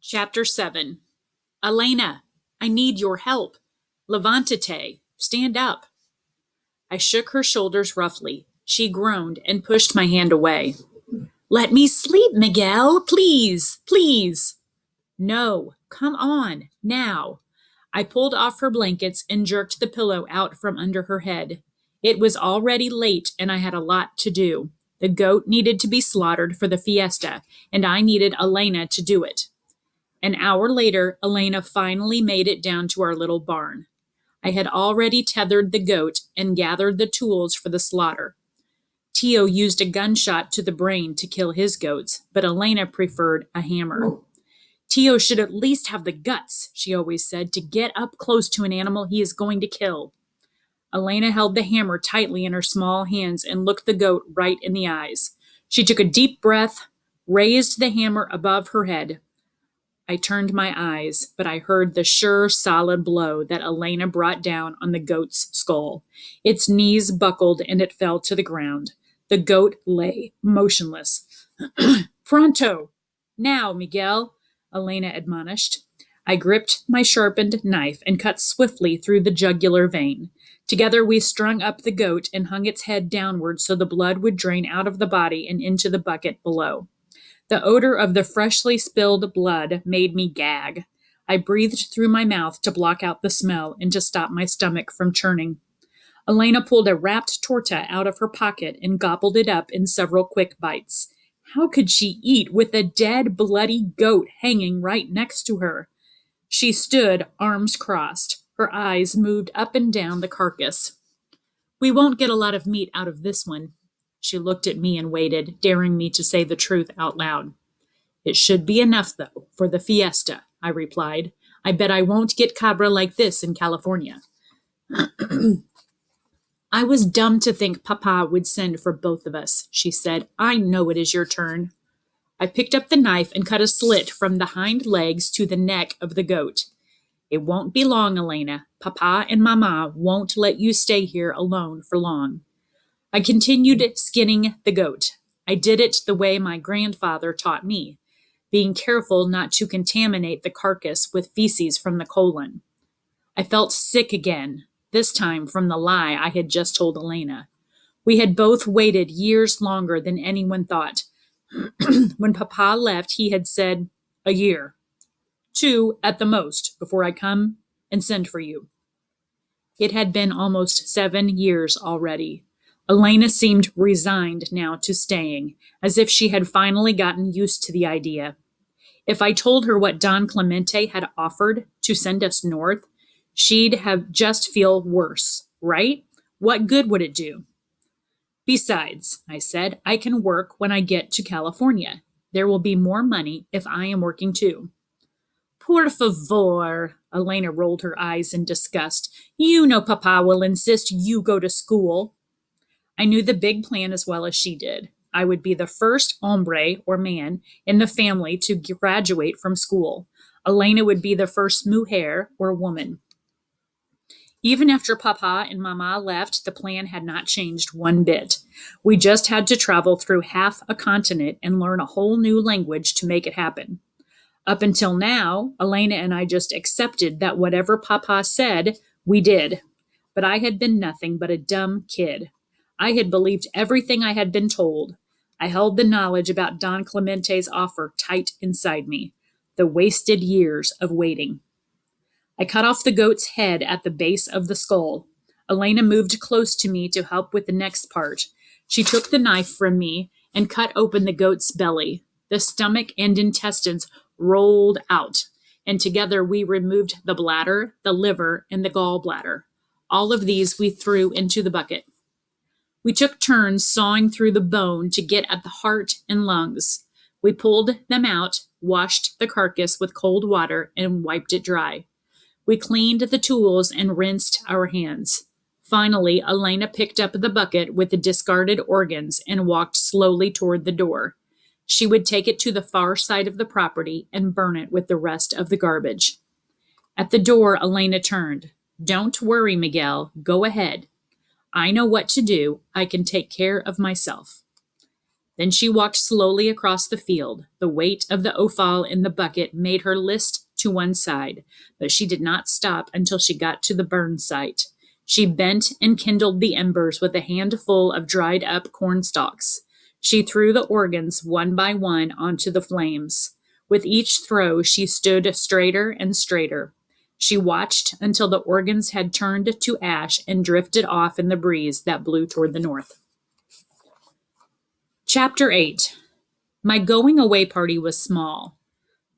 Chapter 7. Elena, I need your help. Levantate, stand up. I shook her shoulders roughly. She groaned and pushed my hand away. Let me sleep, Miguel, please, please. No, come on, now. I pulled off her blankets and jerked the pillow out from under her head. It was already late and I had a lot to do. The goat needed to be slaughtered for the fiesta, and I needed Elena to do it. An hour later, Elena finally made it down to our little barn. I had already tethered the goat and gathered the tools for the slaughter. Tio used a gunshot to the brain to kill his goats, but Elena preferred a hammer. Tio should at least have the guts, she always said, to get up close to an animal he is going to kill. Elena held the hammer tightly in her small hands and looked the goat right in the eyes. She took a deep breath, raised the hammer above her head. I turned my eyes, but I heard the sure, solid blow that Elena brought down on the goat's skull. Its knees buckled and it fell to the ground. The goat lay motionless. Pronto! Now, Miguel, Elena admonished. I gripped my sharpened knife and cut swiftly through the jugular vein. Together we strung up the goat and hung its head downward so the blood would drain out of the body and into the bucket below. The odor of the freshly spilled blood made me gag. I breathed through my mouth to block out the smell and to stop my stomach from churning. Elena pulled a wrapped torta out of her pocket and gobbled it up in several quick bites. How could she eat with a dead, bloody goat hanging right next to her? She stood, arms crossed. Her eyes moved up and down the carcass. We won't get a lot of meat out of this one. She looked at me and waited, daring me to say the truth out loud. It should be enough, though, for the fiesta, I replied. I bet I won't get cabra like this in California. I was dumb to think Papa would send for both of us, she said. I know it is your turn. I picked up the knife and cut a slit from the hind legs to the neck of the goat. It won't be long, Elena. Papa and Mama won't let you stay here alone for long. I continued skinning the goat. I did it the way my grandfather taught me, being careful not to contaminate the carcass with feces from the colon. I felt sick again, this time from the lie I had just told Elena. We had both waited years longer than anyone thought. When Papa left, he had said, a year. 2 at the most, before I come and send for you. It had been almost 7 years already. Elena seemed resigned now to staying, as if she had finally gotten used to the idea. If I told her what Don Clemente had offered to send us north, she'd have just feel worse, right? What good would it do? Besides, I said, I can work when I get to California. There will be more money if I am working too. Por favor, Elena rolled her eyes in disgust. You know Papa will insist you go to school. I knew the big plan as well as she did. I would be the first hombre or man in the family to graduate from school. Elena would be the first mujer or woman. Even after Papa and Mama left, the plan had not changed one bit. We just had to travel through half a continent and learn a whole new language to make it happen. Up until now, Elena and I just accepted that whatever Papa said, we did. But I had been nothing but a dumb kid. I had believed everything I had been told. I held the knowledge about Don Clemente's offer tight inside me. The wasted years of waiting. I cut off the goat's head at the base of the skull. Elena moved close to me to help with the next part. She took the knife from me and cut open the goat's belly. The stomach and intestines rolled out, and together we removed the bladder, the liver, and the gallbladder. All of these we threw into the bucket. We took turns sawing through the bone to get at the heart and lungs. We pulled them out, washed the carcass with cold water, and wiped it dry. We cleaned the tools and rinsed our hands. Finally, Elena picked up the bucket with the discarded organs and walked slowly toward the door. She would take it to the far side of the property and burn it with the rest of the garbage. At the door, Elena turned. Don't worry, Miguel. Go ahead. I know what to do. I can take care of myself. Then she walked slowly across the field. The weight of the offal in the bucket made her list to one side, but she did not stop until she got to the burn site. She bent and kindled the embers with a handful of dried up corn stalks. She threw the organs one by one onto the flames. With each throw, she stood straighter and straighter. She watched until the organs had turned to ash and drifted off in the breeze that blew toward the north. Chapter 8. My going away party was small.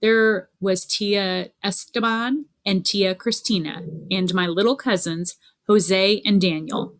There was Tia Esteban and Tia Cristina, and my little cousins, Jose and Daniel.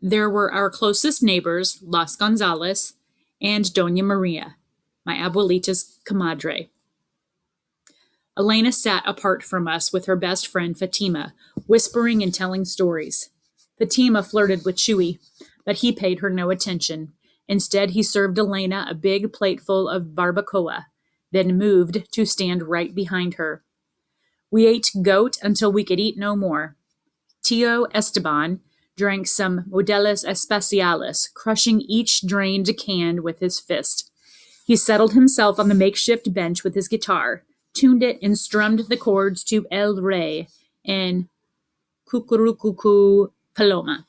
There were our closest neighbors, Las Gonzales and Dona Maria, my abuelita's comadre. Elena sat apart from us with her best friend Fatima, whispering and telling stories. Fatima flirted with Chewy, but he paid her no attention. Instead, he served Elena a big plateful of barbacoa, then moved to stand right behind her. We ate goat until we could eat no more. Tio Esteban drank some Modelos Especiales, crushing each drained can with his fist. He settled himself on the makeshift bench with his guitar, tuned it, and strummed the chords to El Rey and Cucurucucu Paloma.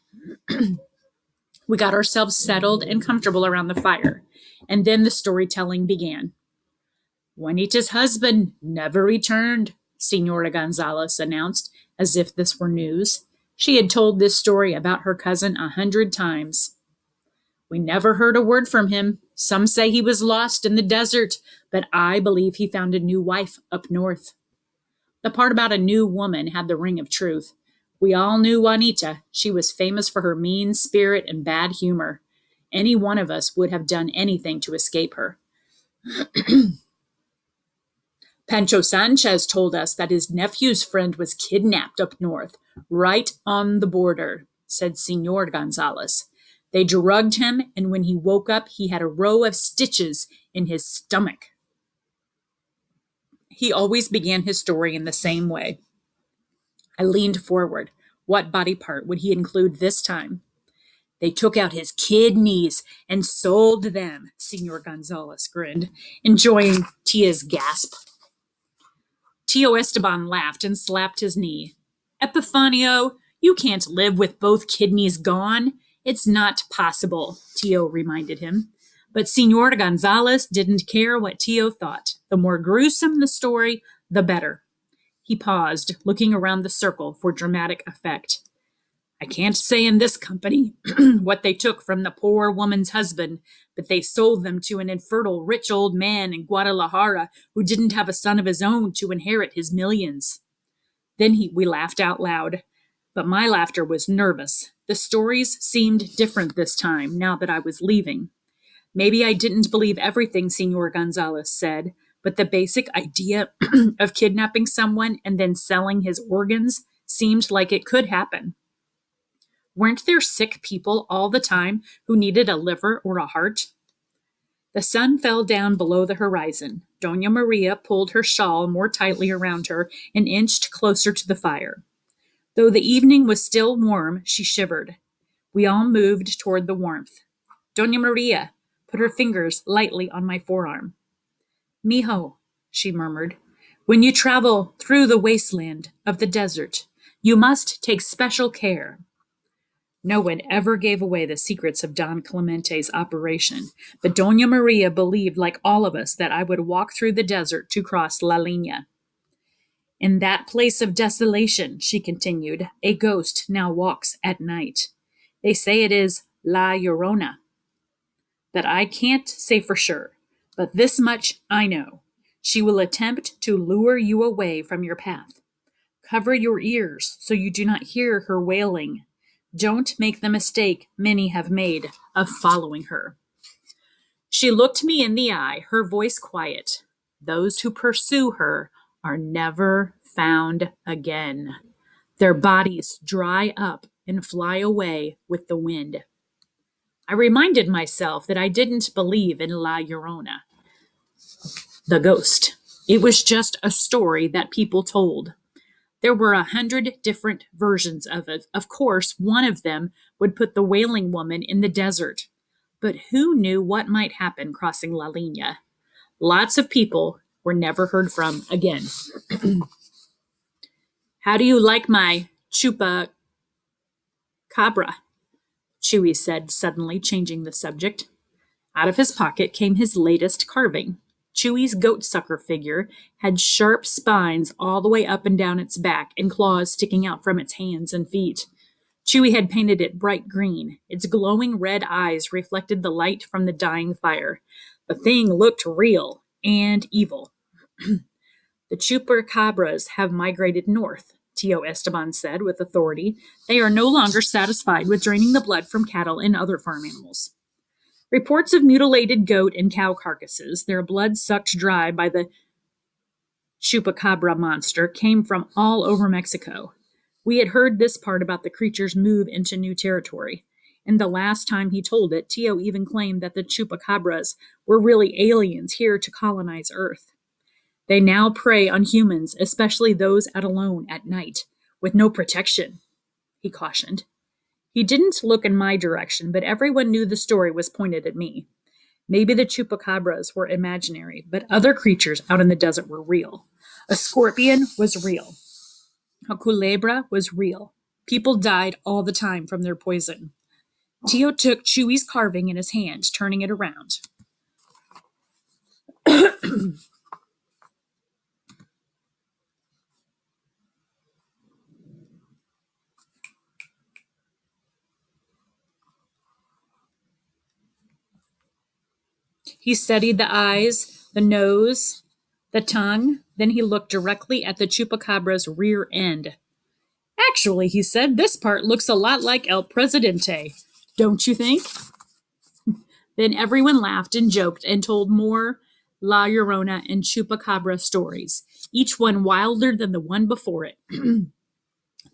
We got ourselves settled and comfortable around the fire, and then the storytelling began. Juanita's husband never returned, Senora Gonzalez announced, as if this were news. She had told this story about her cousin 100 times. We never heard a word from him. Some say he was lost in the desert, but I believe he found a new wife up north. The part about a new woman had the ring of truth. We all knew Juanita. She was famous for her mean spirit and bad humor. Any one of us would have done anything to escape her. Pancho Sanchez told us that his nephew's friend was kidnapped up north, right on the border, said Senor Gonzalez. They drugged him, and when he woke up, he had a row of stitches in his stomach. He always began his story in the same way. I leaned forward. What body part would he include this time? They took out his kidneys and sold them, Senor Gonzalez grinned, enjoying Tia's gasp. Tio Esteban laughed and slapped his knee. Epifanio, you can't live with both kidneys gone. It's not possible, Tio reminded him. But Senor Gonzalez didn't care what Tio thought. The more gruesome the story, the better. He paused, looking around the circle for dramatic effect. I can't say in this company what they took from the poor woman's husband, but they sold them to an infertile rich old man in Guadalajara who didn't have a son of his own to inherit his millions. Then we laughed out loud, but my laughter was nervous. The stories seemed different this time, now that I was leaving. Maybe I didn't believe everything Senor Gonzalez said, but the basic idea of kidnapping someone and then selling his organs seemed like it could happen. Weren't there sick people all the time who needed a liver or a heart? The sun fell down below the horizon. Dona Maria pulled her shawl more tightly around her and inched closer to the fire. Though the evening was still warm, she shivered. We all moved toward the warmth. Dona Maria put her fingers lightly on my forearm. Mijo, she murmured, when you travel through the wasteland of the desert, you must take special care. No one ever gave away the secrets of Don Clemente's operation, but Dona Maria believed, like all of us, that I would walk through the desert to cross La Linea. In that place of desolation, she continued, a ghost now walks at night. They say it is La Llorona. That I can't say for sure, but this much I know. She will attempt to lure you away from your path. Cover your ears so you do not hear her wailing. Don't make the mistake many have made of following her. She looked me in the eye, her voice quiet. Those who pursue her are never found again. Their bodies dry up and fly away with the wind. I reminded myself that I didn't believe in La Llorona, the ghost. It was just a story that people told. There were 100 different versions of it. Of course, one of them would put the wailing woman in the desert. But who knew what might happen crossing La Linea? Lots of people were never heard from again. How do you like my Chupacabra? Chewy said, suddenly changing the subject. Out of his pocket came his latest carving. Chewy's goat-sucker figure had sharp spines all the way up and down its back and claws sticking out from its hands and feet. Chewy had painted it bright green. Its glowing red eyes reflected the light from the dying fire. The thing looked real and evil. The Chupacabras have migrated north, Tio Esteban said with authority. They are no longer satisfied with draining the blood from cattle and other farm animals. Reports of mutilated goat and cow carcasses, their blood sucked dry by the Chupacabra monster, came from all over Mexico. We had heard this part about the creature's move into new territory. And the last time he told it, Tio even claimed that the Chupacabras were really aliens here to colonize Earth. They now prey on humans, especially those out alone at night, with no protection, he cautioned. He didn't look in my direction, but everyone knew the story was pointed at me. Maybe the Chupacabras were imaginary, but other creatures out in the desert were real. A scorpion was real. A culebra was real. People died all the time from their poison. Tio took Chewy's carving in his hand, turning it around. He studied the eyes, the nose, the tongue. Then he looked directly at the Chupacabra's rear end. Actually, he said, this part looks a lot like El Presidente. Don't you think? Then everyone laughed and joked and told more La Llorona and Chupacabra stories, each one wilder than the one before it.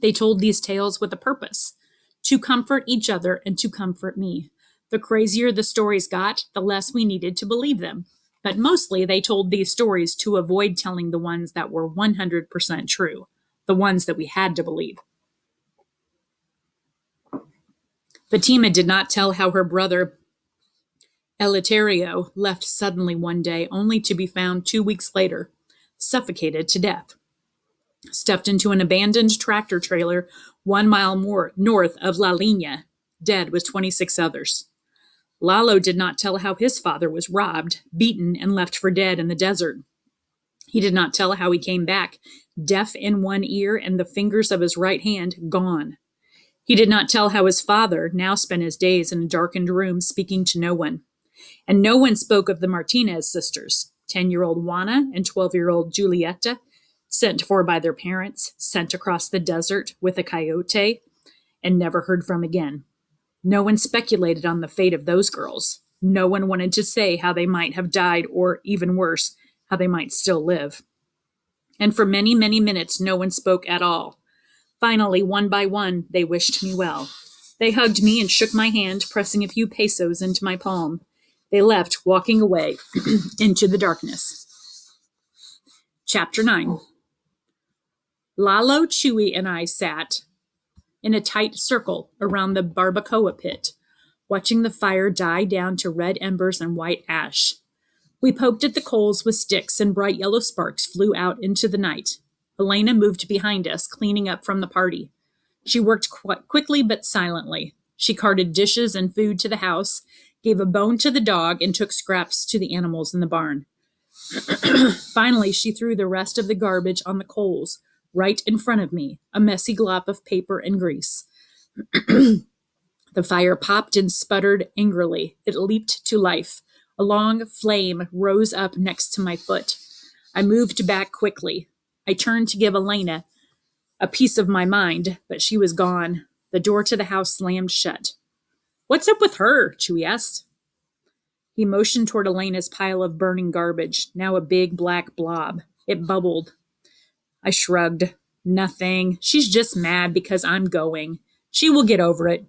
They told these tales with a purpose, to comfort each other and to comfort me. The crazier the stories got, the less we needed to believe them. But mostly they told these stories to avoid telling the ones that were 100% true, the ones that we had to believe. Fatima did not tell how her brother Eleuterio left suddenly one day, only to be found 2 weeks later, suffocated to death, stuffed into an abandoned tractor trailer 1 mile more north of La Linea, dead with 26 others. Lalo did not tell how his father was robbed, beaten, and left for dead in the desert. He did not tell how he came back, deaf in one ear and the fingers of his right hand gone. He did not tell how his father now spent his days in a darkened room speaking to no one. And no one spoke of the Martinez sisters, 10-year-old Juana and 12-year-old Julieta, sent for by their parents, sent across the desert with a coyote, and never heard from again. No one speculated on the fate of those girls. No one wanted to say how they might have died, or even worse, how they might still live. And for many, many minutes, no one spoke at all. Finally, one by one, they wished me well. They hugged me and shook my hand, pressing a few pesos into my palm. They left, walking away into the darkness. Chapter 9. Lalo, Chewy, and I sat in a tight circle around the barbacoa pit, watching the fire die down to red embers and white ash. We poked at the coals with sticks, and bright yellow sparks flew out into the night. Elena moved behind us, cleaning up from the party. She worked quickly but silently. She carted dishes and food to the house, gave a bone to the dog, and took scraps to the animals in the barn. Finally, she threw the rest of the garbage on the coals, right in front of me, a messy glop of paper and grease. The fire popped and sputtered angrily. It leaped to life. A long flame rose up next to my foot. I moved back quickly. I turned to give Elena a piece of my mind, but she was gone. The door to the house slammed shut. What's up with her? Chewy asked. He motioned toward Elena's pile of burning garbage, now a big black blob. It bubbled. I shrugged. Nothing. She's just mad because I'm going. She will get over it.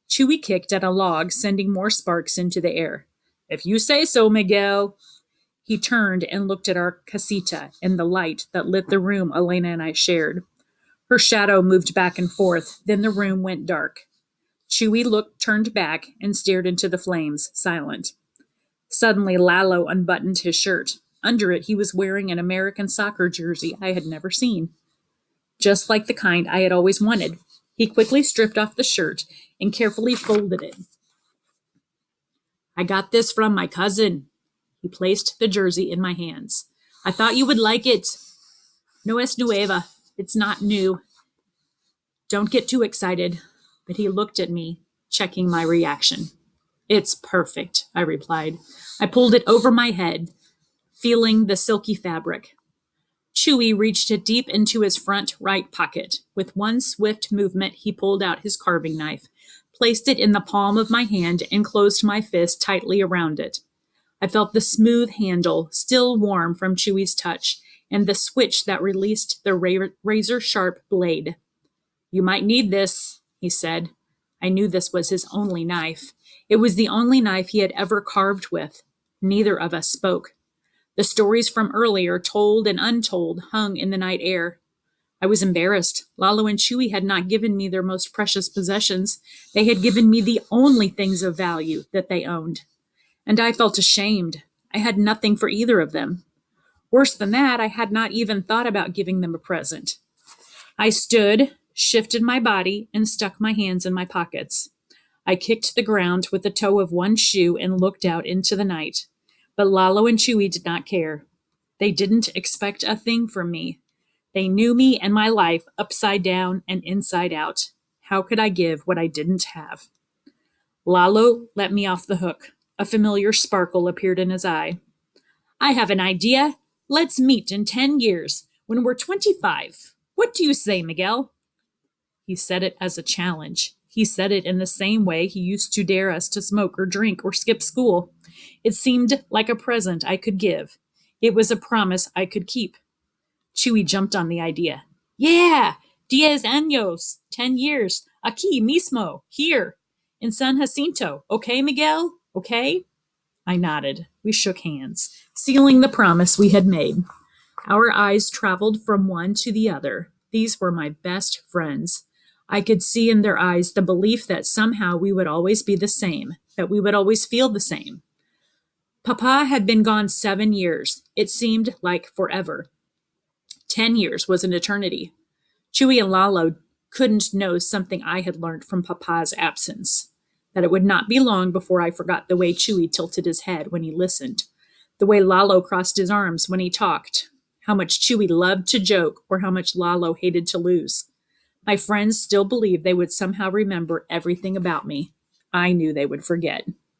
Chewy kicked at a log, sending more sparks into the air. If you say so, Miguel. He turned and looked at our casita and the light that lit the room Elena and I shared. Her shadow moved back and forth. Then the room went dark. Chewy turned back and stared into the flames, silent. Suddenly, Lalo unbuttoned his shirt. Under it, he was wearing an American soccer jersey I had never seen, just like the kind I had always wanted. He quickly stripped off the shirt and carefully folded it. I got this from my cousin. He placed the jersey in my hands. I thought you would like it. No es nueva. It's not new. Don't get too excited. But he looked at me, checking my reaction. It's perfect, I replied. I pulled it over my head, feeling the silky fabric. Chewy reached it deep into his front right pocket. With one swift movement, he pulled out his carving knife, placed it in the palm of my hand, and closed my fist tightly around it. I felt the smooth handle, still warm from Chewy's touch, and the switch that released the razor-sharp blade. You might need this, he said. I knew this was his only knife. It was the only knife he had ever carved with. Neither of us spoke. The stories from earlier, told and untold, hung in the night air. I was embarrassed. Lalo and Chewy had not given me their most precious possessions. They had given me the only things of value that they owned. And I felt ashamed. I had nothing for either of them. Worse than that, I had not even thought about giving them a present. I stood, shifted my body, and stuck my hands in my pockets. I kicked the ground with the toe of one shoe and looked out into the night. But Lalo and Chewy did not care. They didn't expect a thing from me. They knew me and my life upside down and inside out. How could I give what I didn't have? Lalo let me off the hook. A familiar sparkle appeared in his eye. I have an idea. Let's meet in 10 years, when we're 25. What do you say, Miguel? He said it as a challenge. He said it in the same way he used to dare us to smoke or drink or skip school. It seemed like a present I could give. It was a promise I could keep. Chewy jumped on the idea. Yeah, 10 años, 10 years, aquí mismo, here, in San Jacinto. Okay, Miguel? Okay? I nodded. We shook hands, sealing the promise we had made. Our eyes traveled from one to the other. These were my best friends. I could see in their eyes the belief that somehow we would always be the same, that we would always feel the same. Papa had been gone 7 years. It seemed like forever. 10 years was an eternity. Chewy and Lalo couldn't know something I had learned from Papa's absence, that it would not be long before I forgot the way Chewy tilted his head when he listened, the way Lalo crossed his arms when he talked, how much Chewy loved to joke or how much Lalo hated to lose. My friends still believed they would somehow remember everything about me. I knew they would forget.